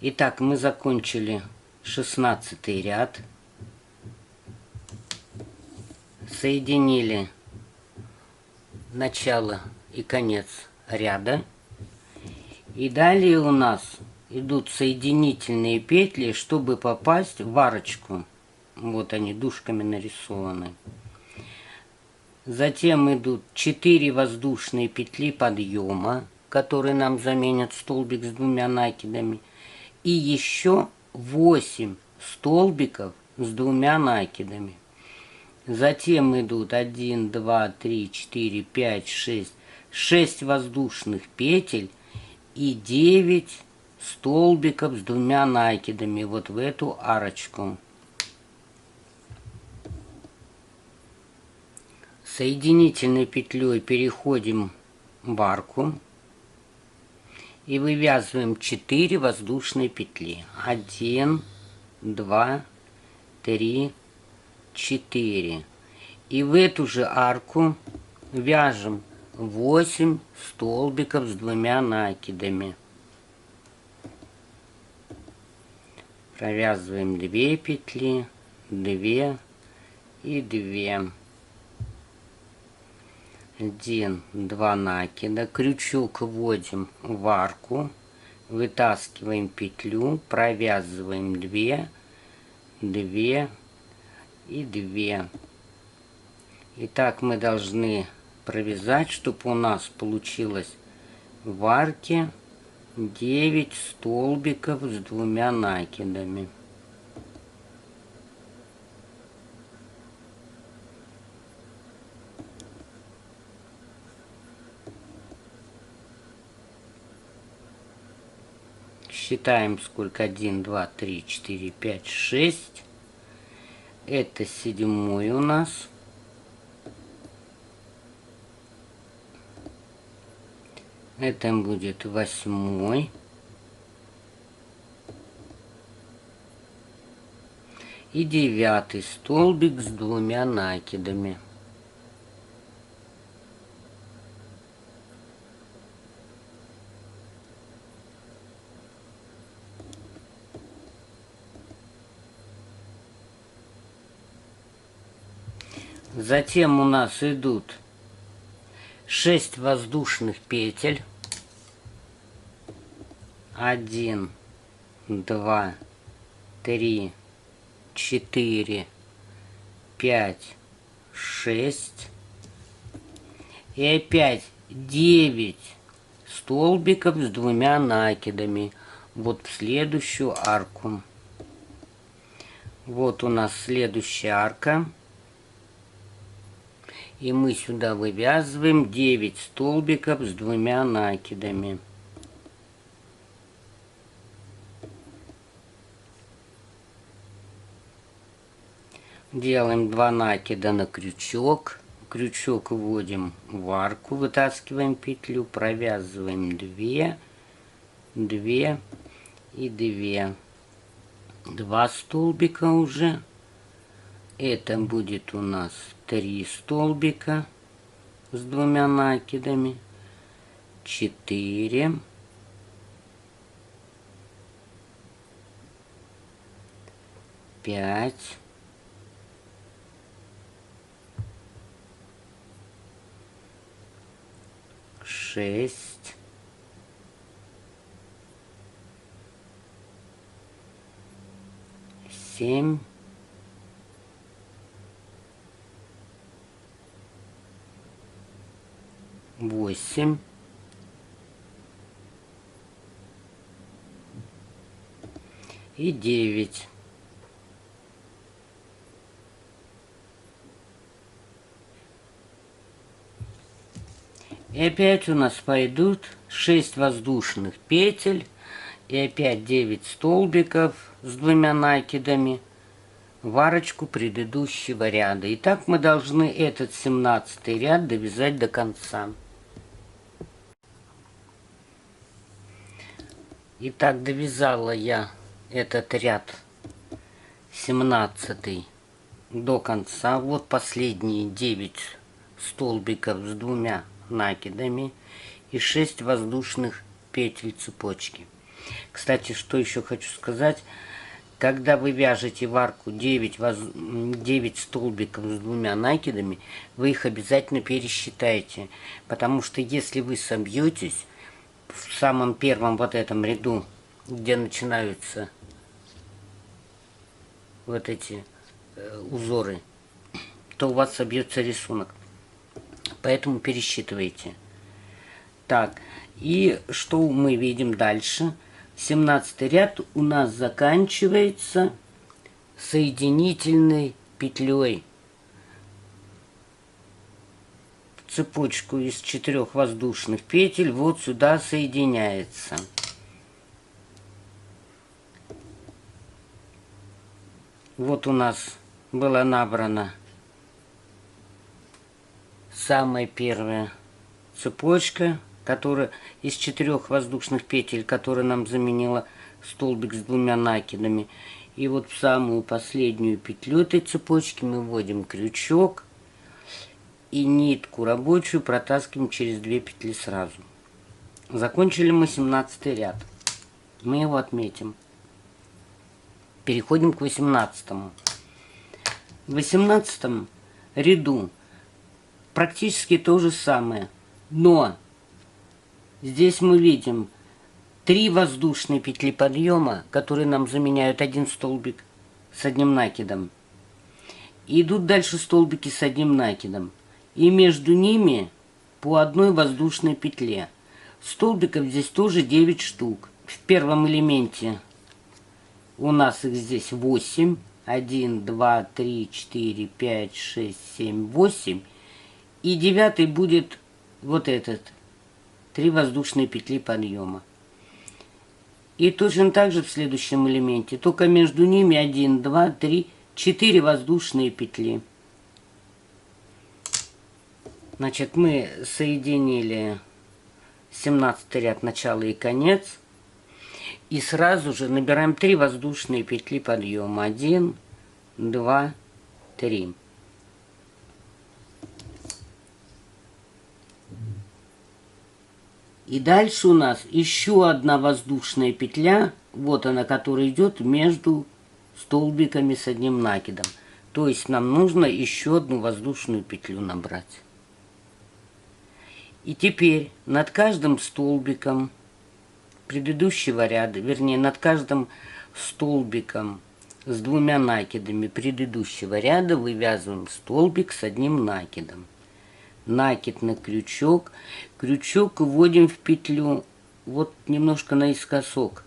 Итак, мы закончили 16 ряд. Соединили начало и конец ряда. И далее у нас идут соединительные петли, чтобы попасть в арочку. Вот они дужками нарисованы. Затем идут 4 воздушные петли подъема, которые нам заменят столбик с 2 накидами. И еще 8 столбиков с 2 накидами. Затем идут 1, 2, 3, 4, 5, 6 воздушных петель и 9 столбиков с 2 накидами вот в эту арочку. Соединительной петлей переходим в арку и вывязываем 4 воздушные петли. 1, 2, 3, 4. И в эту же арку вяжем 8 столбиков с 2 накидами. Провязываем 2 петли, 2 и 2. 1, 2 накида. Крючок вводим в арку, вытаскиваем петлю, провязываем 2, 2 и 2. И так мы должны провязать, чтобы у нас получилось в арке 9 столбиков с 2 накидами. Считаем сколько: 1, 2, 3, 4, 5, 6. Это 7-й у нас. Это будет 8-й. И 9-й столбик с 2 накидами. Затем у нас идут 6 воздушных петель. 1, 2, 3, 4, 5, 6. И опять 9 столбиков с 2 накидами вот в следующую арку. Вот у нас следующая арка. И мы сюда вывязываем 9 столбиков с 2 накидами. Делаем 2 накида на крючок. Крючок вводим в арку, вытаскиваем петлю, провязываем 2, 2 и 2. 2 столбика уже. Это будет у нас 3 столбика с 2 накидами, 4, 5, 6, 7, 8 и 9. И опять у нас пойдут 6 воздушных петель и опять 9 столбиков с 2 накидами в арочку предыдущего ряда. И так мы должны этот 17-й ряд довязать до конца. Итак, довязала я этот ряд 17 до конца. Вот последние 9 столбиков с 2 накидами и 6 воздушных петель цепочки. Кстати, что еще хочу сказать. Когда вы вяжете в арку 9 столбиков с двумя накидами, вы их обязательно пересчитайте. Потому что если вы собьетесь в самом первом вот этом ряду, где начинаются вот эти узоры, то у вас собьется рисунок. Поэтому пересчитывайте. Так, и что мы видим дальше? 17 ряд у нас заканчивается соединительной петлей. Цепочку из 4 воздушных петель вот сюда соединяется. Вот у нас была набрана самая первая цепочка, которая из 4 воздушных петель, которая нам заменила столбик с двумя накидами. И вот в самую последнюю петлю этой цепочки мы вводим крючок и нитку рабочую протаскиваем через 2 петли сразу. Закончили мы 17 ряд. Мы его отметим. Переходим к 18-му. В 18 ряду практически то же самое, но здесь мы видим 3 воздушные петли подъема, которые нам заменяют один столбик с одним накидом. И идут дальше столбики с одним накидом. И между ними по одной воздушной петле. Столбиков здесь тоже 9 штук. В первом элементе у нас их здесь 8. 1, 2, 3, 4, 5, 6, 7, 8. И 9 будет вот этот. 3 воздушные петли подъема. И точно так же в следующем элементе. Только между ними 1, 2, 3, 4 воздушные петли. Значит, мы соединили 17 ряд начало и конец. И сразу же набираем 3 воздушные петли подъема. 1, 2, 3. И дальше у нас еще одна воздушная петля, вот она, которая идет между столбиками с одним накидом. То есть нам нужно еще одну воздушную петлю набрать. И теперь над каждым столбиком предыдущего ряда, вернее, над каждым столбиком с двумя накидами предыдущего ряда вывязываем столбик с одним накидом. Накид на крючок, крючок вводим в петлю вот немножко наискосок,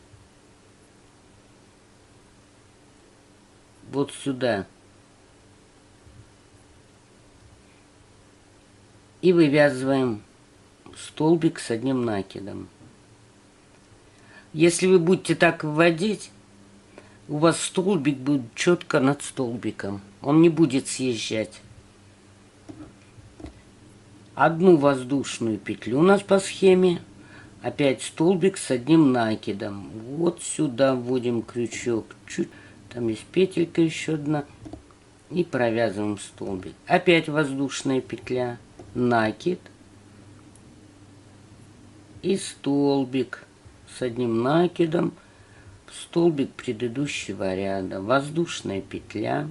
вот сюда, и вывязываем столбик с одним накидом. Если вы будете так вводить, у вас столбик будет четко над столбиком, он не будет съезжать. Одну воздушную петлю у нас по схеме, опять столбик с одним накидом. Вот сюда вводим крючок, чуть, там есть петелька еще одна, и провязываем столбик. Опять воздушная петля, накид и столбик с одним накидом, столбик предыдущего ряда, воздушная петля.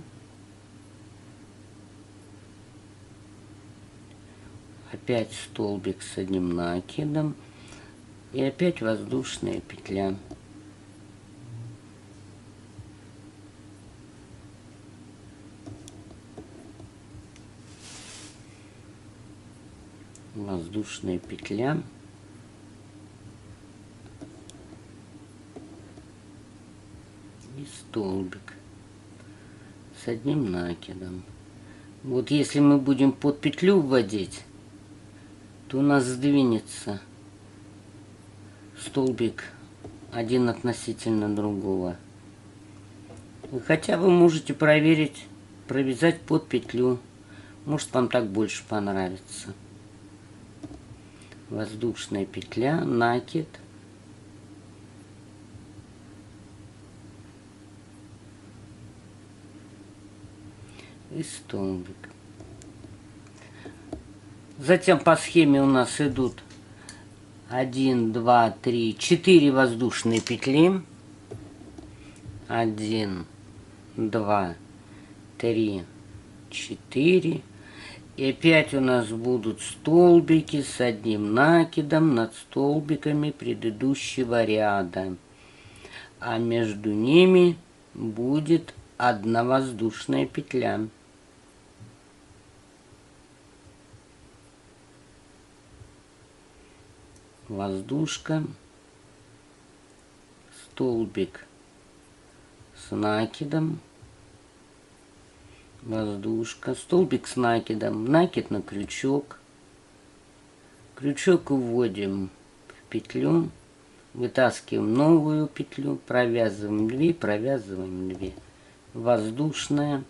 Опять столбик с одним накидом и опять воздушная петля. Воздушная петля. И столбик с одним накидом. Вот если мы будем под петлю вводить, то у нас сдвинется столбик один относительно другого. Хотя вы можете проверить, провязать под петлю. Может, вам так больше понравится. Воздушная петля, накид. И столбик. Затем по схеме у нас идут 1, 2, 3, 4 воздушные петли. 1, 2, 3, 4. И опять у нас будут столбики с одним накидом над столбиками предыдущего ряда. А между ними будет одна воздушная петля. Воздушка, столбик с накидом, воздушка, столбик с накидом, накид на крючок, крючок уводим в петлю, вытаскиваем новую петлю, провязываем 2, провязываем 2, воздушная,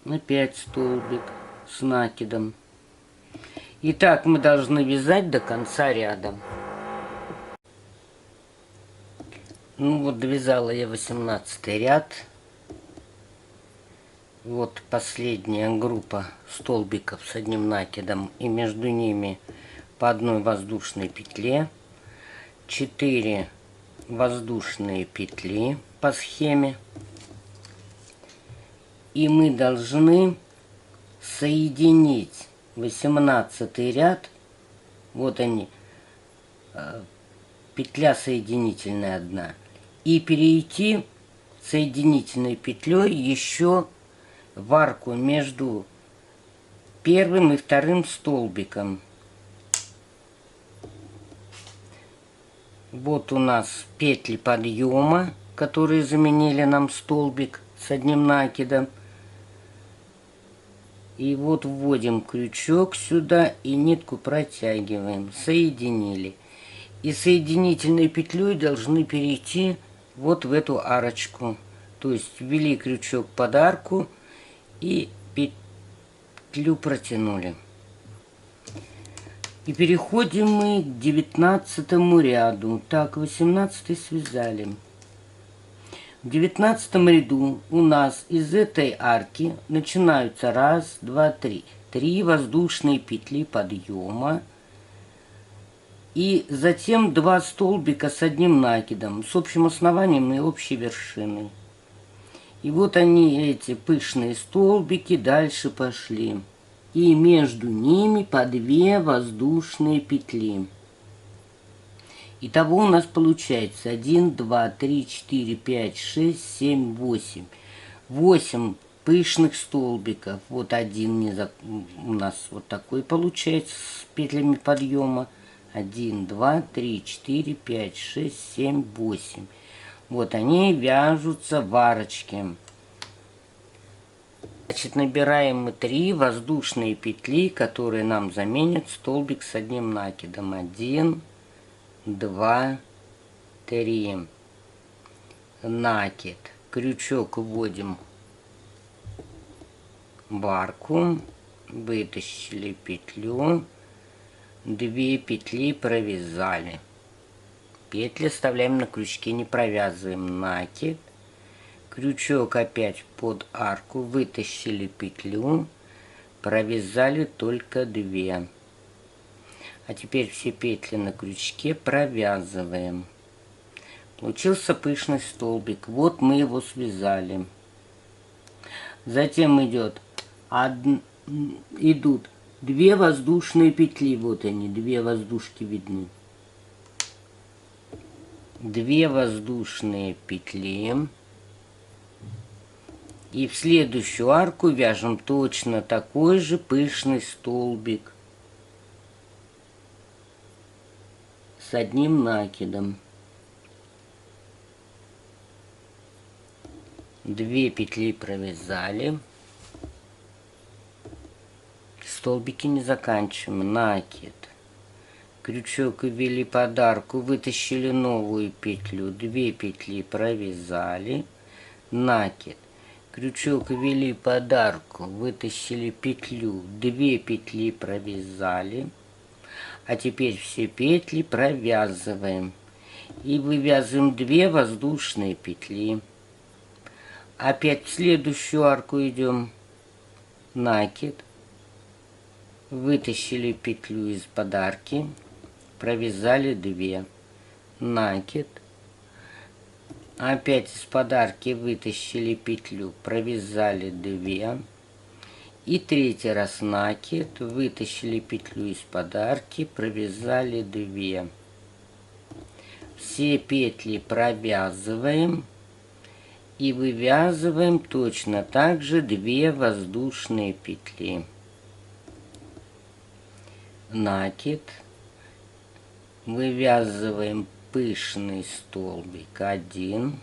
опять столбик с накидом. И так мы должны вязать до конца ряда. Ну вот, довязала я 18 ряд. Вот последняя группа столбиков с одним накидом, и между ними по одной воздушной петле. 4 воздушные петли по схеме. И мы должны соединить 18 ряд, вот они, петля соединительная одна, и перейти соединительной петлей еще в арку между первым и вторым столбиком. Вот у нас петли подъема, которые заменили нам столбик с одним накидом. И вот вводим крючок сюда и нитку протягиваем. Соединили. И соединительной петлей должны перейти вот в эту арочку. То есть ввели крючок под арку и петлю протянули. И переходим мы к 19 ряду. Так, 18 связали. В 19 ряду у нас из этой арки начинаются 1, 2, 3. 3 воздушные петли подъема. И затем 2 столбика с одним накидом, с общим основанием и общей вершиной. И вот они, эти пышные столбики, дальше пошли. И между ними по 2 воздушные петли. Итого у нас получается 1, 2, 3, 4, 5, 6, 7, 8. 8 пышных столбиков. Вот один у нас вот такой получается с петлями подъема. 1, 2, 3, 4, 5, 6, 7, 8. Вот они вяжутся в арочке. Значит, набираем мы 3 воздушные петли, которые нам заменят столбик с одним накидом. 1, 2, 3. Накид. Крючок вводим в арку. Вытащили петлю. 2 петли провязали. Петли оставляем на крючке, не провязываем. Накид. Крючок опять под арку. Вытащили петлю. Провязали только 2. А теперь все петли на крючке провязываем. Получился пышный столбик. Вот мы его связали. Затем идут 2 воздушные петли. Вот они, 2 воздушки видны. 2 воздушные петли. И в следующую арку вяжем точно такой же пышный столбик с одним накидом. 2 петли провязали. Столбики не заканчиваем. Накид. Крючок ввели под арку, вытащили новую петлю. 2 петли провязали. Накид. Крючок ввели под арку, вытащили петлю. 2 петли провязали. А теперь все петли провязываем. И вывязываем 2 воздушные петли. Опять в следующую арку идем. Накид. Вытащили петлю из-под арки. провязали 2, накид, опять из подарки вытащили петлю, провязали 2, и третий раз накид, вытащили петлю из подарки, провязали 2. Все петли провязываем и вывязываем точно так же 2 воздушные петли. Накид, вывязываем пышный столбик, 1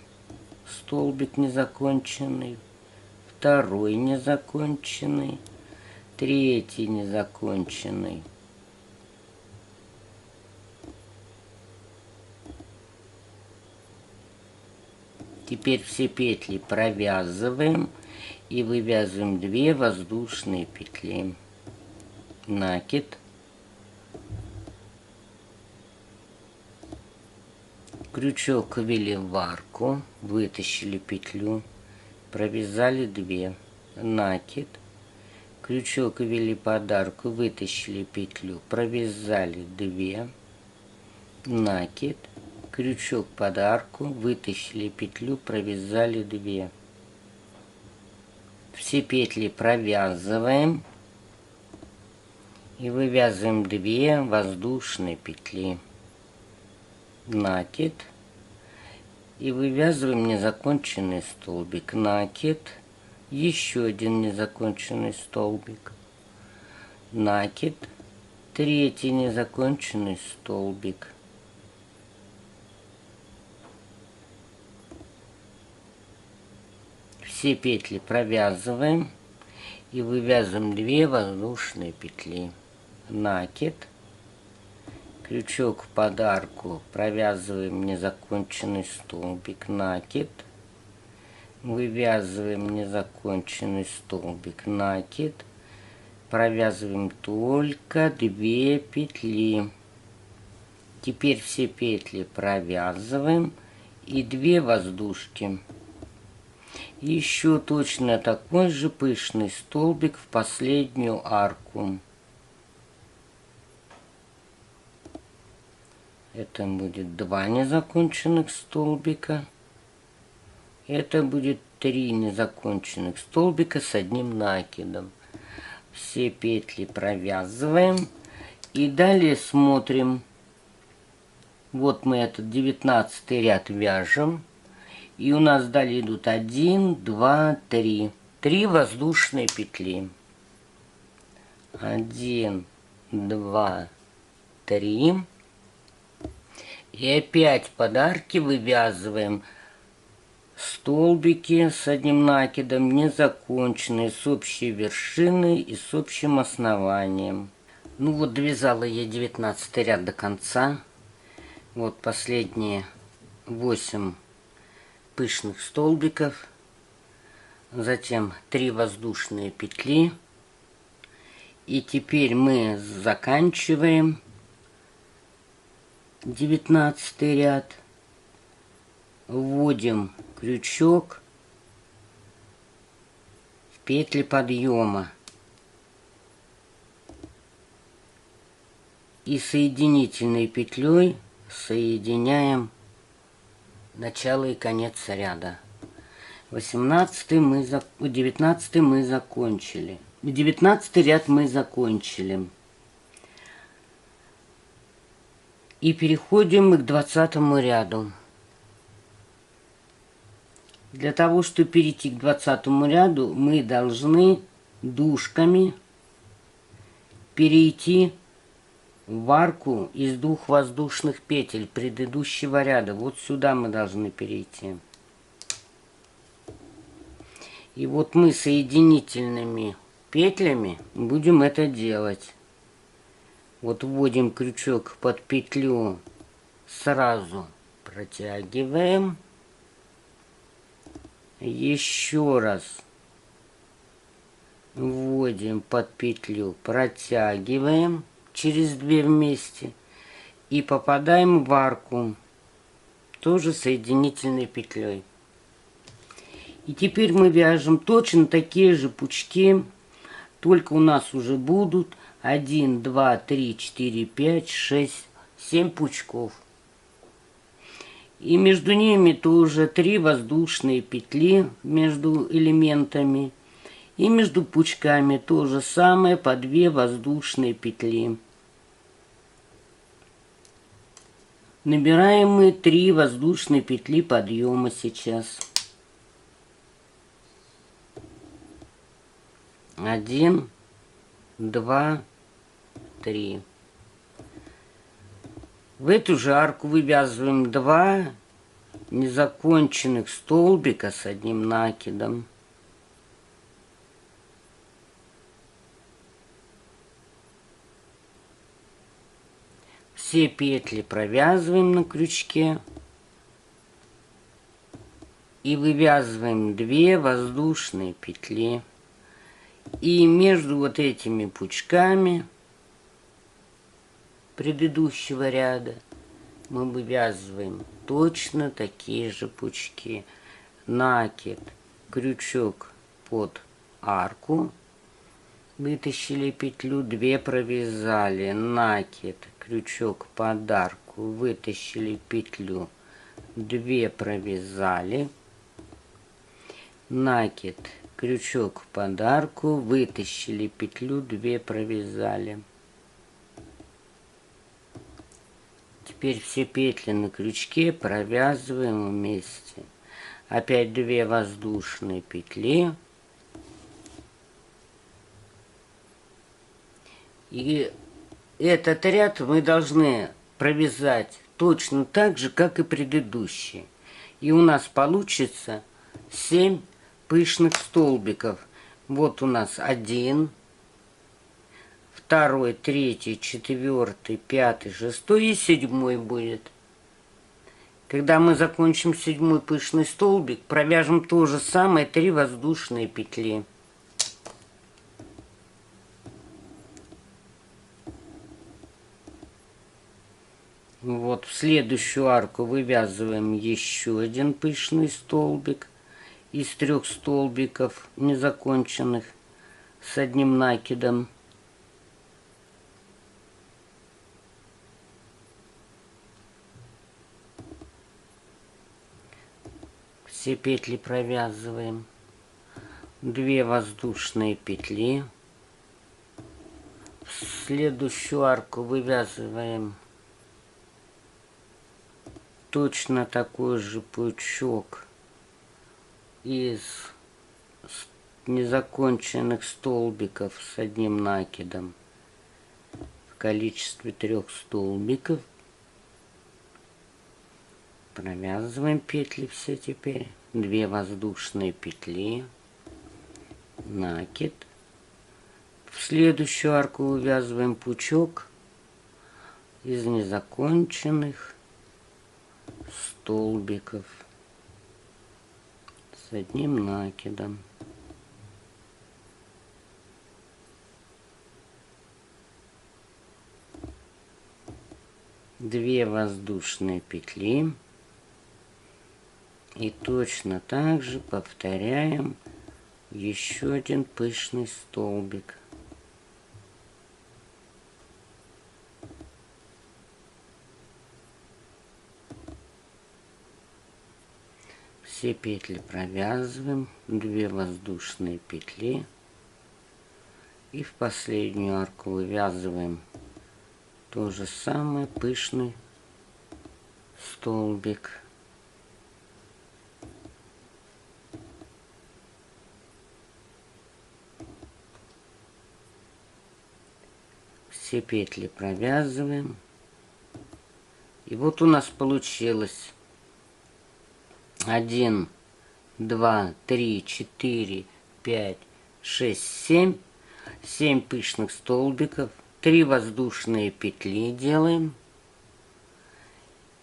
столбик незаконченный, 2 незаконченный, 3 незаконченный. Теперь все петли провязываем и вывязываем 2 воздушные петли. Накид, крючок ввели в арку, вытащили петлю, провязали 2, накид, крючок ввели под арку, вытащили петлю, провязали 2, накид, крючок под арку, вытащили петлю, провязали 2. Все петли провязываем и вывязываем 2 воздушные петли. Накид, и вывязываем незаконченный столбик. Накид, еще 1 незаконченный столбик. Накид, 3 незаконченный столбик. Все петли провязываем и вывязываем 2 воздушные петли. Накид, крючок под арку, провязываем незаконченный столбик. Накид, вывязываем незаконченный столбик. Накид, провязываем только 2 петли. Теперь все петли провязываем и 2 воздушки. Еще точно такой же пышный столбик в последнюю арку. Это будет 2 незаконченных столбика. Это будет 3 незаконченных столбика с 1 накидом. Все петли провязываем и далее смотрим. Вот мы этот 19 ряд вяжем. И у нас далее идут 1, 2, 3. 3 воздушные петли. 1, 2, 3. И опять под арки вывязываем столбики с 1 накидом, незаконченные, с общей вершиной и с общим основанием. Ну вот, довязала я 19 ряд до конца. Вот последние 8 пышных столбиков, затем 3 воздушные петли, и теперь мы заканчиваем 19 ряд, вводим крючок в петли подъема и соединительной петлей соединяем начало и конец ряда. 19 мы закончили. 19 ряд мы закончили. И переходим мы к 20 ряду. Для того, чтобы перейти к 20 ряду, мы должны дужками перейти в арку из 2 воздушных петель предыдущего ряда. Вот сюда мы должны перейти. И вот мы соединительными петлями будем это делать. Вот вводим крючок под петлю, сразу протягиваем. Еще раз вводим под петлю, протягиваем через 2 вместе и попадаем в арку, тоже соединительной петлей. И теперь мы вяжем точно такие же пучки, только у нас уже будут 1, 2, 3, 4, 5, 6, 7 пучков. И между ними тоже 3 воздушные петли между элементами. И между пучками то же самое, по 2 воздушные петли. Набираем мы 3 воздушные петли подъема сейчас. 1, 2, 3. В эту же арку вывязываем 2 незаконченных столбика с одним накидом. Все петли провязываем на крючке и вывязываем 2 воздушные петли. И между вот этими пучками предыдущего ряда мы вывязываем точно такие же пучки. Накид, крючок под арку, вытащили петлю, 2 провязали, накид, крючок под арку, вытащили петлю, 2 провязали, накид, крючок под арку, вытащили петлю, 2 провязали. Теперь все петли на крючке провязываем вместе. Опять 2 воздушные петли. И этот ряд мы должны провязать точно так же, как и предыдущий. И у нас получится 7 пышных столбиков. Вот у нас 1, 2, 3, 4, 5, 6 и 7 будет. Когда мы закончим 7 пышный столбик, провяжем то же самое 3 воздушные петли. Вот в следующую арку вывязываем еще один пышный столбик из 3 столбиков незаконченных с одним накидом. Все петли провязываем, 2 воздушные петли. В следующую арку вывязываем точно такой же пучок из незаконченных столбиков с одним накидом в количестве 3 столбиков. Провязываем петли все теперь, 2 воздушные петли, накид. В следующую арку вывязываем пучок из незаконченных столбиков с одним накидом. Две воздушные петли. И точно так же повторяем еще один пышный столбик. Все петли провязываем, 2 воздушные петли. И в последнюю арку вывязываем то же самое, пышный столбик. Все петли провязываем. И вот у нас получилось 1, 2, 3, 4, 5, 6, 7. 7 пышных столбиков. 3 воздушные петли делаем.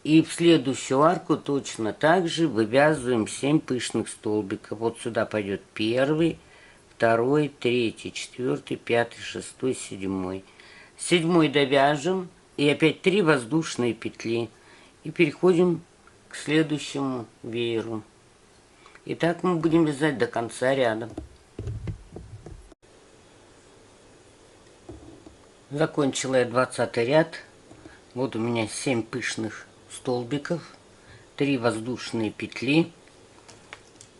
И в следующую арку точно так же вывязываем 7 пышных столбиков. Вот сюда пойдет 1, 2, 3, 4, 5, 6, 7. 7 довяжем. И опять 3 воздушные петли. И переходим к следующему вееру. И так мы будем вязать до конца ряда. Закончила я 20 ряд. Вот у меня 7 пышных столбиков, 3 воздушные петли.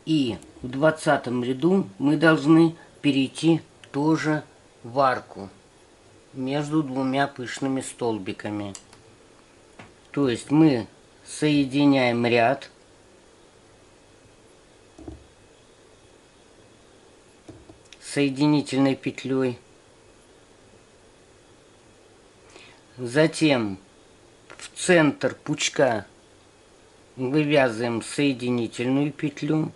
И в 20 ряду мы должны перейти тоже в арку между двумя пышными столбиками. То есть мы соединяем ряд, соединительной петлей, затем в центр пучка вывязываем соединительную петлю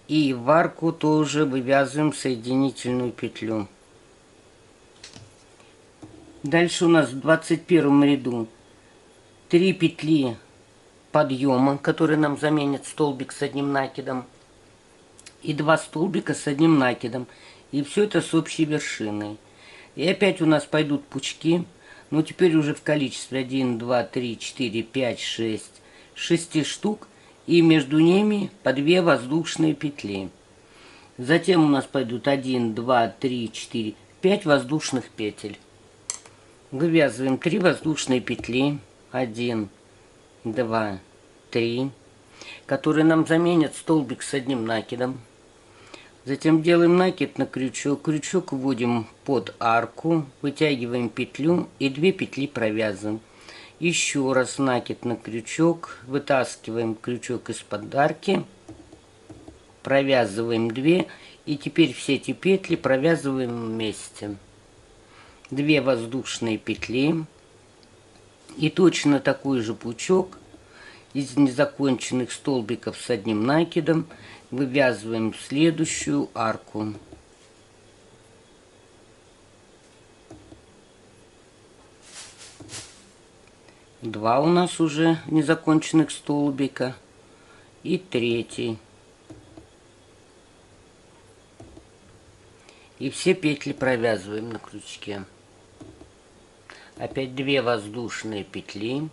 и в арку тоже вывязываем соединительную петлю. Дальше у нас в 21 ряду 3 петли подъема, которые нам заменят столбик с одним накидом, и 2 столбика с одним накидом. И все это с общей вершиной. И опять у нас пойдут пучки, но теперь уже в количестве 1, 2, 3, 4, 5, 6, 6 штук, и между ними по 2 воздушные петли. Затем у нас пойдут 1, 2, 3, 4, 5 воздушных петель. Вывязываем 3 воздушные петли, 1, 2, 3, которые нам заменят столбик с одним накидом. Затем делаем накид на крючок, крючок вводим под арку, вытягиваем петлю и 2 петли провязываем. Еще раз накид на крючок, вытаскиваем крючок из-под арки, провязываем 2, и теперь все эти петли провязываем вместе. 2 воздушные петли и точно такой же пучок из незаконченных столбиков с одним накидом вывязываем в следующую арку. Два у нас уже незаконченных столбика и 3. И все петли провязываем на крючке. Опять 2 воздушные петли,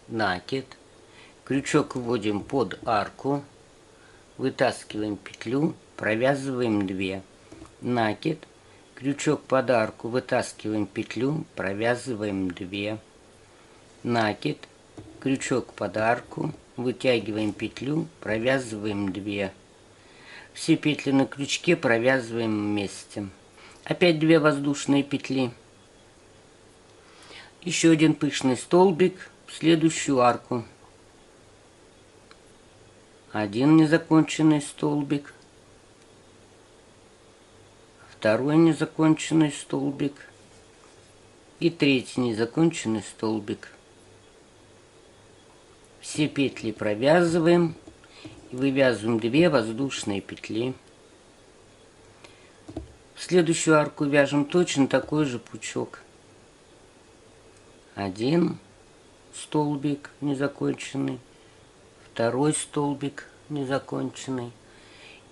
накид, крючок вводим под арку, вытаскиваем петлю, провязываем 2, накид, крючок под арку, вытаскиваем петлю, провязываем 2, накид, крючок под арку, вытягиваем петлю, провязываем 2. Все петли на крючке провязываем вместе. Опять 2 воздушные петли. Еще один пышный столбик в следующую арку. 1 незаконченный столбик. 2 незаконченный столбик. И 3 незаконченный столбик. Все петли провязываем. И вывязываем 2 воздушные петли. В следующую арку вяжем точно такой же пучок. 1 столбик незаконченный, 2 столбик незаконченный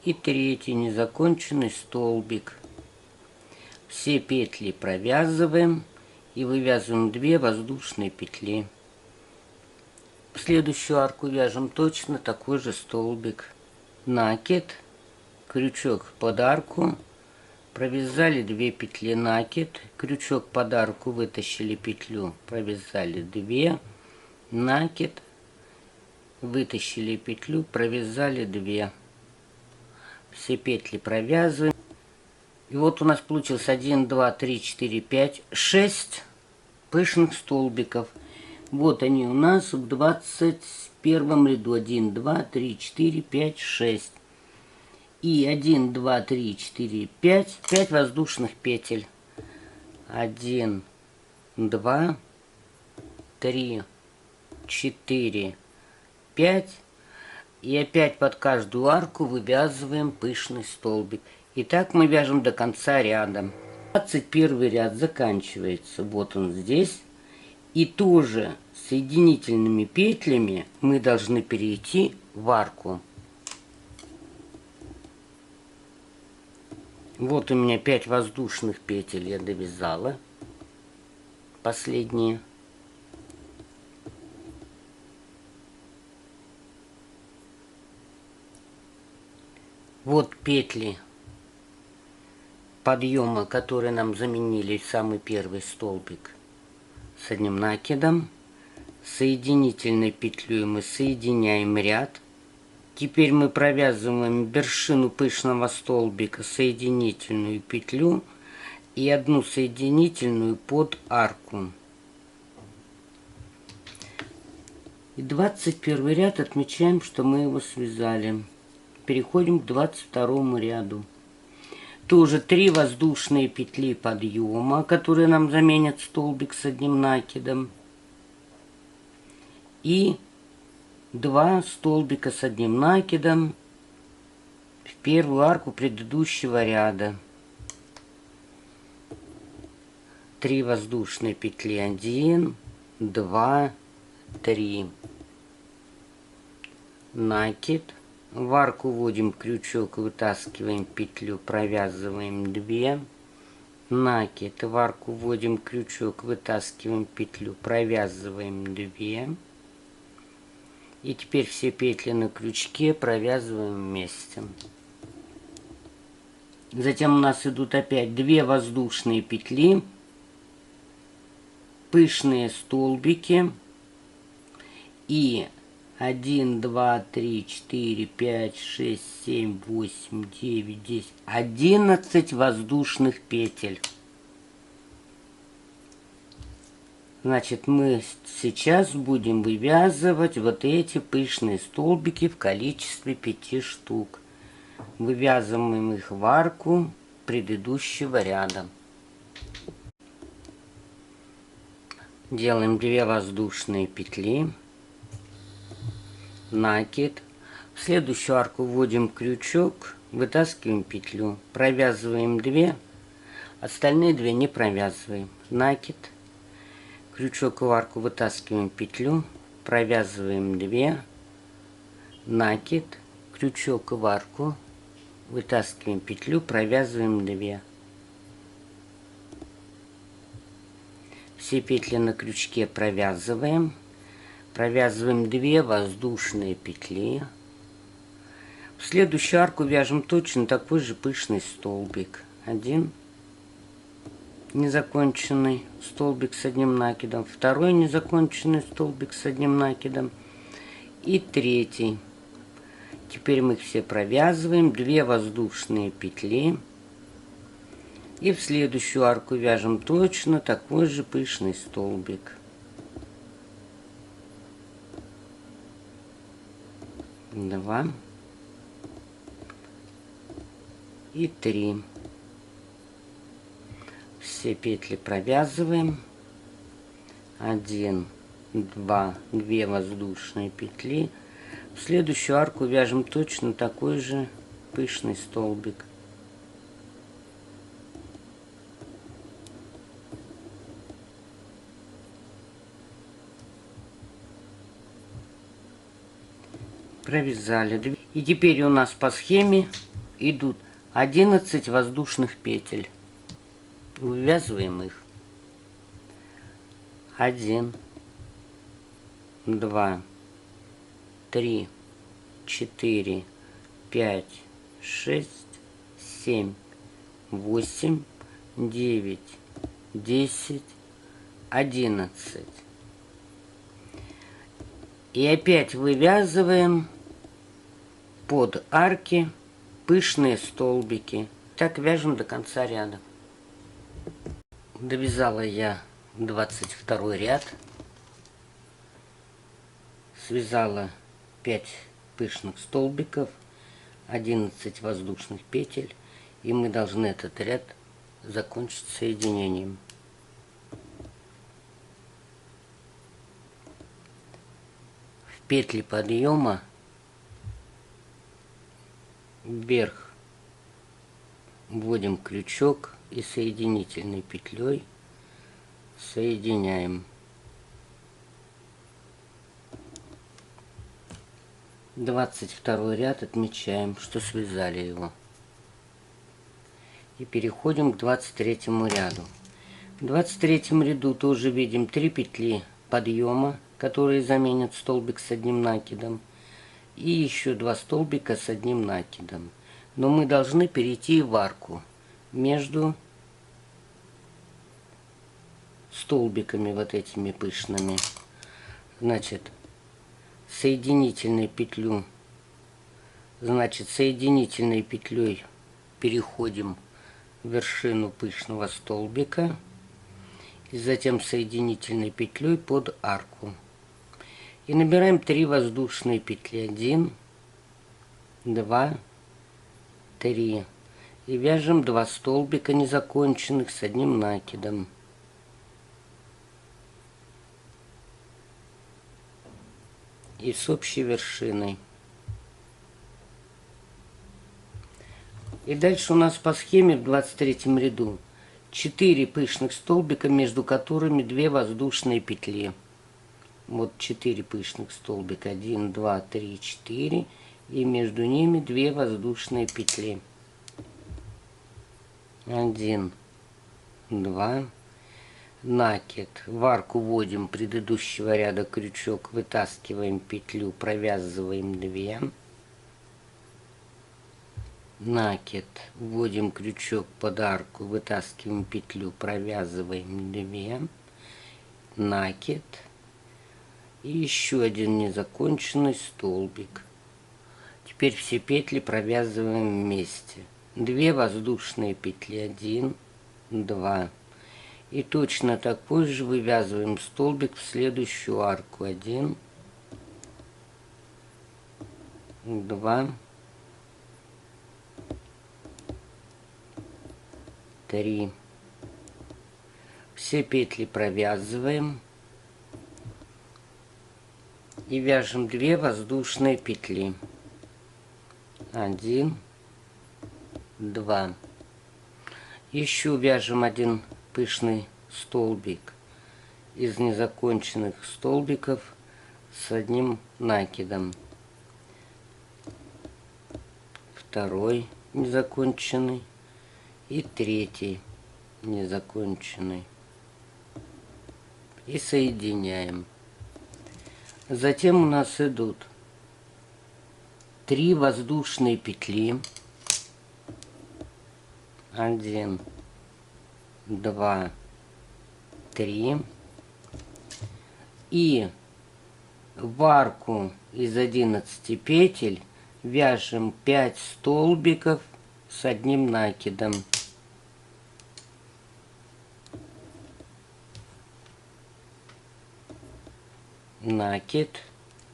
и 3 незаконченный столбик. Все петли провязываем и вывязываем 2 воздушные петли. В следующую арку вяжем точно такой же столбик. Накид, крючок под арку, провязали 2 петли, накид, крючок под арку, вытащили петлю, провязали 2, накид, вытащили петлю, провязали 2. Все петли провязываем. И вот у нас получилось 1, 2, 3, 4, 5, 6 пышных столбиков. Вот они у нас в 21 ряду. 1, 2, 3, 4, 5, 6. И 1, 2, 3, 4, 5. 5 воздушных петель. 1, 2, 3, 4, 5. И опять под каждую арку вывязываем пышный столбик. И так мы вяжем до конца ряда. 21 ряд заканчивается. Вот он здесь. И тоже соединительными петлями мы должны перейти в арку. Вот у меня 5 воздушных петель я довязала. Последние. Вот петли подъема, которые нам заменили самый первый столбик. с одним накидом. Соединительной петлей мы соединяем ряд. Теперь мы провязываем вершину пышного столбика, соединительную петлю и одну соединительную под арку. И 21 ряд отмечаем, что мы его связали. Переходим к 22 ряду. Тоже 3 воздушные петли подъема, которые нам заменят столбик с одним накидом. И 2 столбика с одним накидом в первую арку предыдущего ряда. 3 воздушные петли, 1, 2, 3. Накид. В арку вводим крючок, вытаскиваем петлю, провязываем 2. Накид. В арку вводим крючок, вытаскиваем петлю, провязываем 2. И теперь все петли на крючке провязываем вместе. Затем у нас идут опять 2 воздушные петли, пышные столбики и 1, 2, 3, 4, 5, 6, 7, 8, 9, 10, 11 воздушных петель. Значит, мы сейчас будем вывязывать вот эти пышные столбики в количестве 5 штук. Вывязываем их в арку предыдущего ряда. Делаем 2 воздушные петли, накид. В следующую арку вводим крючок, вытаскиваем петлю, провязываем 2, остальные 2 не провязываем. Накид. Крючок в арку, вытаскиваем петлю, провязываем 2, накид, крючок в арку, вытаскиваем петлю, провязываем 2. Все петли на крючке провязываем, провязываем 2 воздушные петли. В следующую арку вяжем точно такой же пышный столбик. 1 незаконченный столбик с одним накидом, 2 незаконченный столбик с одним накидом и 3. Теперь мы их все провязываем, 2 воздушные петли и в следующую арку вяжем точно такой же пышный столбик. 2 и 3. Все петли провязываем. 1, 2, 2 воздушные петли. В следующую арку вяжем точно такой же пышный столбик. Провязали. И теперь у нас по схеме идут 11 воздушных петель. Вывязываем их. 1, 2, 3, 4, 5, 6, 7, 8, 9, 10, 11. И опять вывязываем под арки пышные столбики. Так вяжем до конца ряда. Довязала я 22 ряд. Связала 5 пышных столбиков, 11 воздушных петель. И мы должны этот ряд закончить соединением. В петли подъема вверх вводим крючок и соединительной петлей соединяем. 22 ряд отмечаем, что связали его. И переходим к 23 ряду. В 23 ряду тоже видим 3 петли подъема, которые заменят столбик с одним накидом, и еще 2 столбика с одним накидом. Но мы должны перейти в арку между столбиками вот этими пышными. Значит, соединительной петлю, значит, соединительной петлей переходим в вершину пышного столбика и затем соединительной петлей под арку. И набираем 3 воздушные петли. 1, 2, 3. И вяжем 2 столбика незаконченных с одним накидом. И с общей вершиной. И дальше у нас по схеме в 23 ряду 4 пышных столбика, между которыми 2 воздушные петли. Вот 4 пышных столбика. 1, 2, 3, 4. И между ними 2 воздушные петли. 1, 2. Накид. В арку вводим предыдущего ряда крючок, вытаскиваем петлю, провязываем 2. Накид. Вводим крючок под арку, вытаскиваем петлю, провязываем 2. Накид. И еще один незаконченный столбик. Теперь все петли провязываем вместе. 2 воздушные петли. 1, 2. И точно такой же вывязываем столбик в следующую арку. 1, 2, 3. Все петли провязываем и вяжем 2 воздушные петли. 1, 2. Еще вяжем 1 пышный столбик из незаконченных столбиков с одним накидом. 2 незаконченный и 3 незаконченный. И соединяем. Затем у нас идут 3 воздушные петли. 1, 2, 3. И в арку из 11 петель вяжем 5 столбиков с одним накидом. Накид.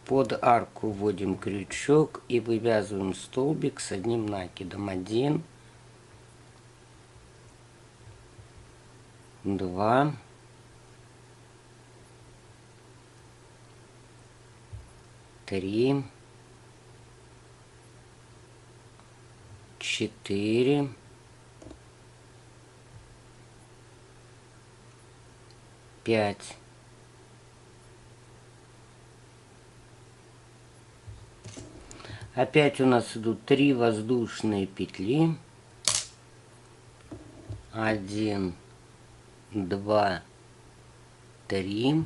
Под арку вводим крючок и вывязываем столбик с одним накидом. 1, 2, 3, 4, 5. Опять у нас идут 3 воздушные петли. 1, 2, 3.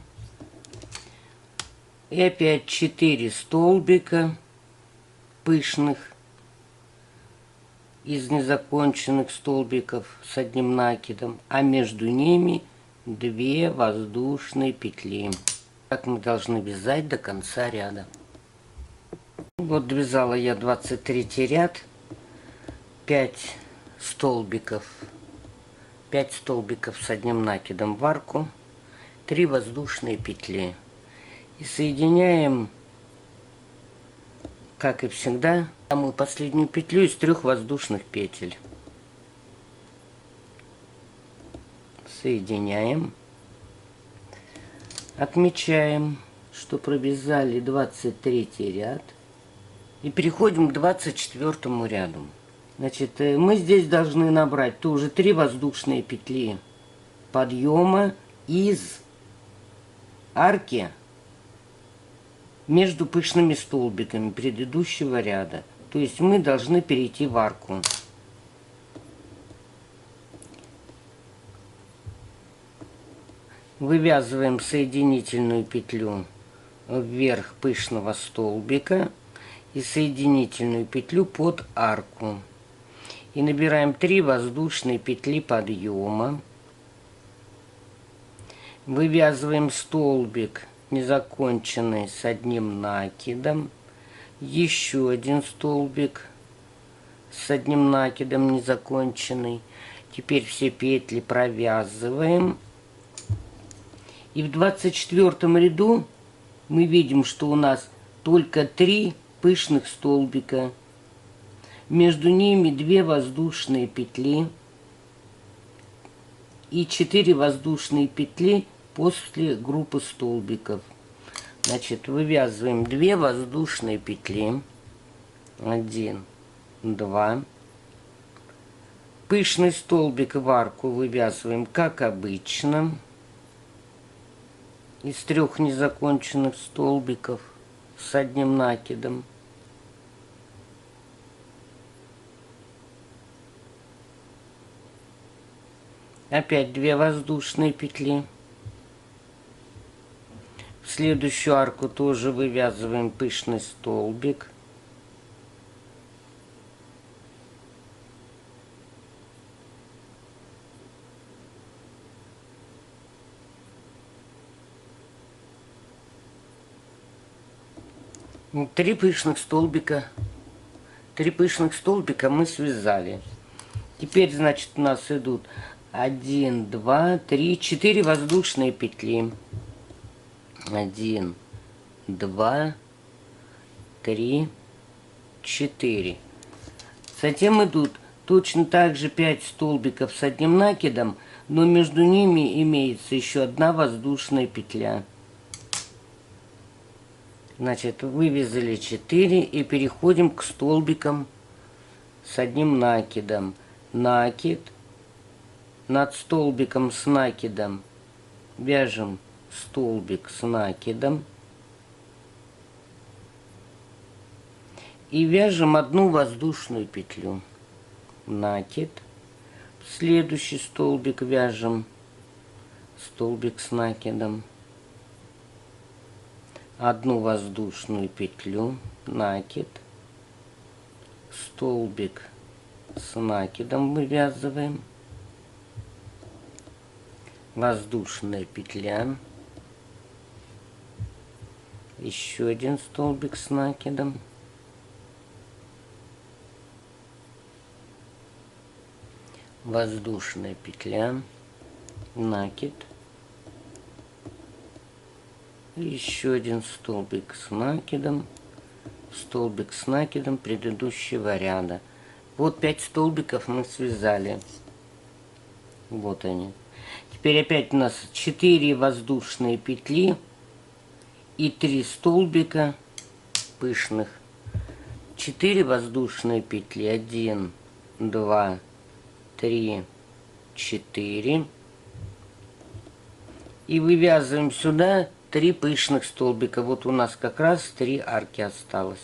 И опять 4 столбика пышных из незаконченных столбиков с одним накидом, а между ними 2 воздушные петли. Так мы должны вязать до конца ряда. Вот довязала я 23 ряд, 5 столбиков с одним накидом в арку, 3 воздушные петли. И соединяем, как и всегда, самую последнюю петлю из 3 воздушных петель. Соединяем, отмечаем, что провязали 23 ряд. И переходим к 24 ряду. Значит, мы здесь должны набрать тоже 3 воздушные петли подъема из арки между пышными столбиками предыдущего ряда. То есть мы должны перейти в арку. Вывязываем соединительную петлю вверх пышного столбика и соединительную петлю под арку. И набираем 3 воздушные петли подъема. Вывязываем столбик незаконченный с одним накидом. Еще один столбик с одним накидом незаконченный. Теперь все петли провязываем. И в 24 ряду мы видим, что у нас только 3 пышных столбика. Между ними 2 воздушные петли и 4 воздушные петли после группы столбиков. Значит, вывязываем 2 воздушные петли. 1, 2. Пышный столбик в арку вывязываем как обычно. Из 3 незаконченных столбиков с одним накидом. Опять 2 воздушные петли. В следующую арку тоже вывязываем пышный столбик. Три пышных столбика мы связали. Теперь, значит, у нас идут 1, 2, 3, 4 воздушные петли. 1, 2, 3, 4. Затем идут точно так же 5 столбиков с одним накидом, но между ними имеется еще одна воздушная петля. Значит, вывязали 4 и переходим к столбикам с одним накидом. Накид. Над столбиком с накидом вяжем столбик с накидом. И вяжем одну воздушную петлю. Накид. В следующий столбик вяжем столбик с накидом. Одну воздушную петлю, накид, столбик с накидом вывязываем, воздушная петля, еще один столбик с накидом, воздушная петля, накид, еще один столбик с накидом предыдущего ряда. Вот 5 столбиков мы связали. Вот они. Теперь опять у нас 4 воздушные петли и 3 столбика пышных. 4 воздушные петли. 1, 2, 3, 4. И вывязываем сюда 3 пышных столбика. Вот у нас как раз 3 арки осталось.